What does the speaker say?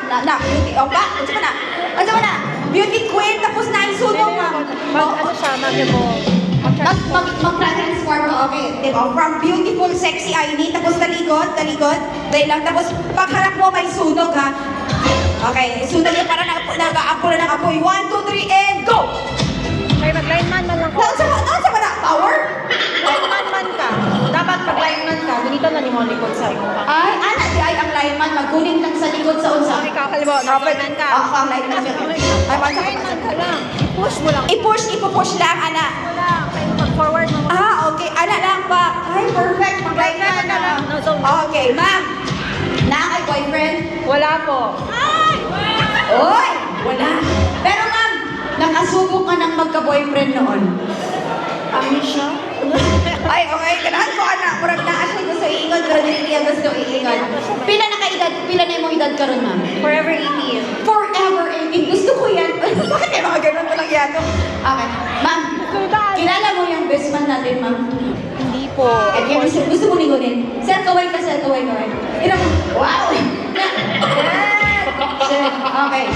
beauty, o ba? Ano ba na? Beauty queen, tapos naisunog, ma'am. Ano siya, mami mo? Mag-transform mo, okay. Diba? From beautiful, sexy Aini, tapos talikod, dahil lang, tapos pagharap mo may sunog, ha? Okay, sunog yung parang nag-aapo na ng apoy. 1, 2, 3, and go! May mag-lineman man lang ko. Nasa ba na? Power? Lineman man ka. Dapat pag-lineman ka, ganito na ni mo likod sa imo ka. Ay, ana, di ay ang lineman, magkunin lang sa likod sa unsa. Ikaw, halimbawa, nag-lineman ka. Oo, ang lineman siya. Ay, basta Lineman ka lang. I-push mo lang. ipupush lang, ana. Wala. Kayo mag-forward mo. Okay, ana lang pa. Ay, perfect, mag-lineman Lineman ka lang. na. No, zone. Okay, ma'am. Na kay boyfriend? Wala po. Oy, wala. Pero ma'am, nakasubok ka ng magka-boyfriend noon. Ano siya? Ay, okay, ganahan ko, anak. Murag na siya gusto iingon, pero dili niya gusto iingon. Pila na imong edad karon, ma'am? Forever 18. Forever 18. Gusto ko yan. Bakit may mga ganun walang yato? Okay. Ma'am, kilala mo yung best man natin, ma'am? Hindi po. Okay, gusto mo lingunin? Sir, kaway ka, sir. Kaway. Wow! Okay.